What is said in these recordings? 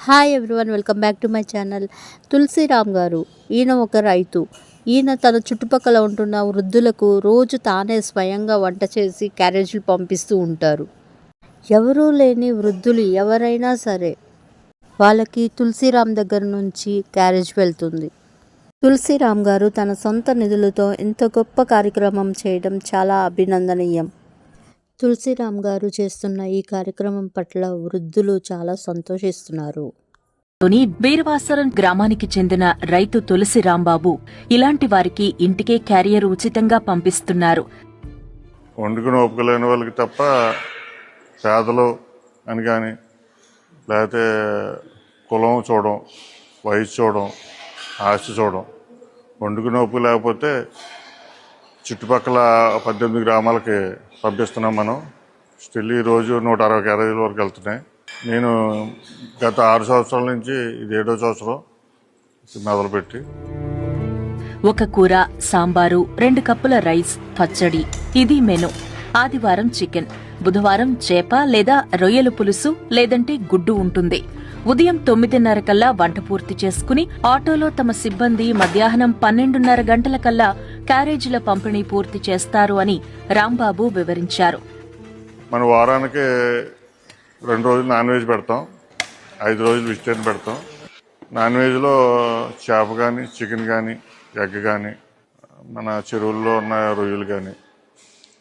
Hi everyone, welcome back to my channel. Tulsiram గారు ఈయన ఒక రైతు. ఈయన తన చుట్టుపక్కల ఉంటున్న వృద్ధులకు రోజు తానే స్వయంగా వంట చేసి క్యారేజీలు పంపిస్తూ ఉంటారు. ఎవరూ లేని వృద్ధులు ఎవరైనా సరే వాళ్ళకి తులసిరామ్ దగ్గర నుంచి క్యారేజ్ వెళ్తుంది. తులసిరామ్ గారు తన సొంత నిధులతో ఇంత గొప్ప కార్యక్రమం చేయడం చాలా అభినందనీయం. తులసిరామ్ గారు చేస్తున్న ఈ కార్యక్రమం పట్ల వృద్ధులు చాలా సంతోషిస్తున్నారు. బీరవాసరం గ్రామానికి చెందిన రైతు తులసి రాంబాబు ఇలాంటి వారికి ఇంటికే క్యారియర్ ఉచితంగా పంపిస్తున్నారు. వండుకుని ఒప్పుకోలేని వాళ్ళకి తప్ప పేదలు అని కానీ లేకపోతే కులం చూడడం, వయసు చూడడం, ఆస్తి చూడడం, వండుకుని ఒప్పు లేకపోతే చుట్టుపక్కల 18 గ్రామాలకి పంపిస్తున్నాం. మనం స్టిల్ ఈరోజు 160 క్యారేజీల వరకు వెళ్తున్నాయి. నేను గత 6 సంవత్సరాల నుంచి ఇది 7వ సంవత్సరం మొదలుపెట్టి ఒక కూర, సాంబారు, 2 కప్పుల రైస్, పచ్చడి, ఇది మెను. ఆదివారం చికెన్, బుధవారం చేప లేదా రొయ్యల పులుసు లేదంటే గుడ్డు ఉంటుంది. ఉదయం 9:30 కల్లా వంట పూర్తి చేసుకుని ఆటోలో తమ సిబ్బంది మధ్యాహ్నం 12:30 గంటల కల్లా క్యారేజీల పంపిణీ పూర్తి చేస్తారు అని రాంబాబు వివరించారు. మన వారానికి 2 రోజులు నాన్ వెజ్ పెడతాం, 5 రోజులు వెజిటేరియన్ పెడతాం. నాన్ వెజ్లో చేప కానీ, చికెన్ కానీ, ఎగ్ కానీ, మన చెరువుల్లో ఉన్న రొయ్యలు కానీ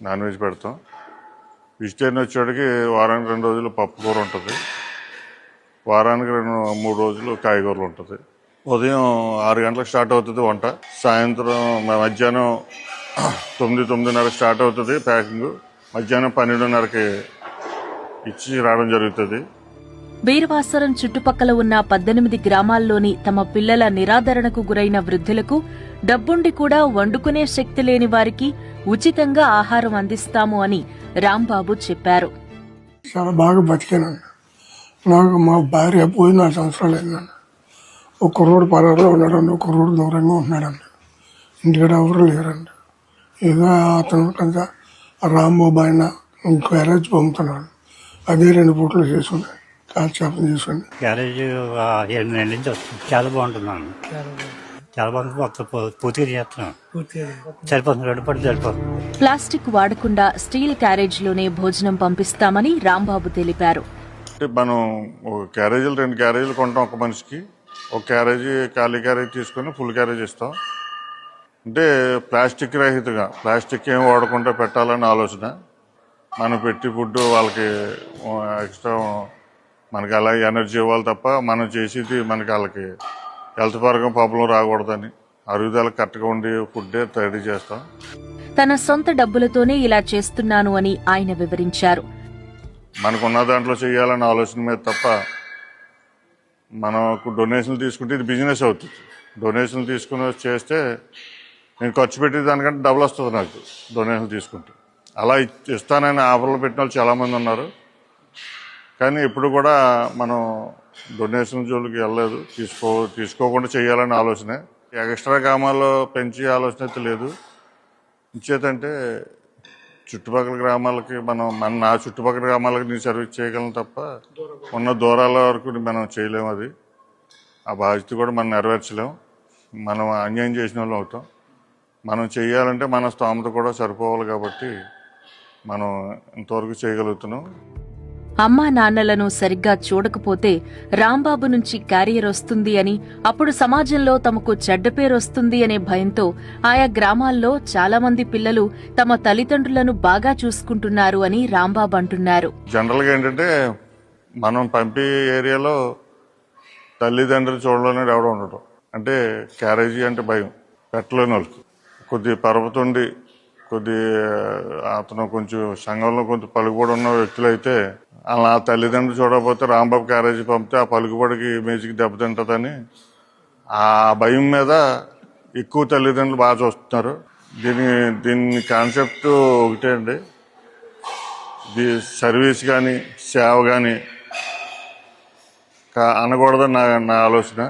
నాన్ వెజ్ పెడతాం. వెజిటేరియన్ వచ్చేటికి వారానికి 2 రోజులు పప్పు కూర ఉంటుంది, వారానికి 3 రోజులు కాయగూరలు ఉంటుంది. ఉదయం 6 గంటలకు స్టార్ట్ అవుతుంది వంట, సాయంత్రం మధ్యాహ్నం 9:30 స్టార్ట్ అవుతుంది ప్యాకింగ్, మధ్యాహ్నం 12:30కి ఇచ్చి రావడం జరుగుతుంది. బీరవాసరం చుట్టుపక్కల ఉన్న 18 గ్రామాల్లోని తమ పిల్లల నిరాదరణకు గురైన వృద్ధులకు డబ్బుండి కూడా వండుకునే శక్తి లేని వారికి ఉచితంగా ఆహారం అందిస్తాము అని రాంబాబు చెప్పారు. చాలా బాగా బతికానండి. నాకు మా భార్య పోయి 4 సంవత్సరాలు అయిందండి. ఒక రోడ్డు పరారులో ఉన్నాడండి, ఒక రోడ్డు దూరంగా ఉంటున్నాడండి. ఇంటికాడ ఎవరు లేరండి. ఇక అతను కొంత రాంబాబు ఆయన క్యారేజ్ పంపుతున్నాడు. అదే 2 పూటలు చేసుకుని కాల్చాపం చేసుకుని క్యారేజ్ 7 నెలల నుంచి వస్తుంది. చాలా బాగుంటున్నాను, చాలా బాగుంటుంది. మొత్తం పూర్తిగా చేస్తున్నాను, సరిపోతుంది, 2 పూటలు సరిపోతుంది. ప్లాస్టిక్ వాడకుండా స్టీల్ క్యారేజ్లోనే భోజనం పంపిస్తామని రాంబాబు తెలిపారు. మనం ఒక క్యారేజీలు 2 క్యారేజీలు కొంటాం ఒక మనిషికి. ఒక క్యారేజీ ఖాళీ క్యారేజీ తీసుకొని ఫుల్ క్యారేజీ ఇస్తాం. అంటే ప్లాస్టిక్ రహితంగా, ప్లాస్టిక్ ఏం వాడకుండా పెట్టాలని ఆలోచన. మనం పెట్టి ఫుడ్ వాళ్ళకి ఎక్స్ట్రా మనకి అలా ఎనర్జీ ఇవ్వాలి తప్ప మనం చేసేది మనకి వాళ్ళకి హెల్త్ పరంగా ప్రాబ్లం రాకూడదని అరుగుదల కరెక్ట్గా ఉండి ఫుడ్డే రెడీ చేస్తాం. తన సొంత డబ్బులతోనే ఇలా చేస్తున్నాను అని ఆయన వివరించారు. మనకున్న దాంట్లో చేయాలన్న ఆలోచన మీద తప్ప మనకు డొనేషన్లు తీసుకుంటే ఇది బిజినెస్ అవుతుంది. డొనేషన్లు తీసుకుని చేస్తే నేను ఖర్చు పెట్టే దానికంటే డబుల్ వస్తుంది నాకు డొనేషన్లు తీసుకుంటే. అలా ఇస్తానని ఆఫర్లు పెట్టిన వాళ్ళు చాలామంది ఉన్నారు. కానీ ఇప్పుడు కూడా మనం డొనేషన్ జోలికి వెళ్ళలేదు, తీసుకోకుండా చేయాలనే ఆలోచనే. ఎక్స్ట్రా గ్రామాల్లో పెంచే ఆలోచన అయితే లేదు. ఇచ్చేదంటే చుట్టుపక్కల గ్రామాలకి నా చుట్టుపక్కల గ్రామాలకి నేను సర్వీస్ చేయగలను తప్ప ఉన్న దూరాల వరకు మనం చేయలేము. అది ఆ బాధ్యత కూడా మనం నెరవేర్చలేము. మనం అన్యాయం చేసిన వాళ్ళు అవుతాం. మనం చేయాలంటే మన స్తోమత కూడా సరిపోవాలి కాబట్టి మనం ఇంతవరకు చేయగలుగుతున్నాం. అమ్మా నాన్నలను సరిగ్గా చూడకపోతే రాంబాబు నుంచి క్యారియర్ వస్తుంది అని, అప్పుడు సమాజంలో తమకు చెడ్డ పేరు వస్తుంది అనే భయంతో ఆయా గ్రామాల్లో చాలా మంది పిల్లలు తమ తల్లిదండ్రులను బాగా చూసుకుంటున్నారు అని రాంబాబు అంటున్నారు. జనరల్గా ఏంటంటే మనం పంపే ఏరియాలో తల్లిదండ్రులు చూడలేని ఎవడో ఉండటం, అంటే క్యారేజీ అంటే భయం పెట్టలేని వాళ్ళకి. కొద్ది పరపతుండి అతను కొంచెం సంఘంలో కొంచెం పలుకుబడి ఉన్న వ్యక్తులు అయితే అలా తల్లిదండ్రులు చూడకపోతే రాంబాబు క్యారేజీ పంపితే ఆ పలుకుబడికి ఇమేజ్కి దెబ్బతింటుందని ఆ భయం మీద ఎక్కువ తల్లిదండ్రులు బాగా చూస్తున్నారు. దీని కాన్సెప్ట్ ఒకటే అండి, సర్వీస్ కానీ సేవ కానీ అనకూడదని నా ఆలోచన.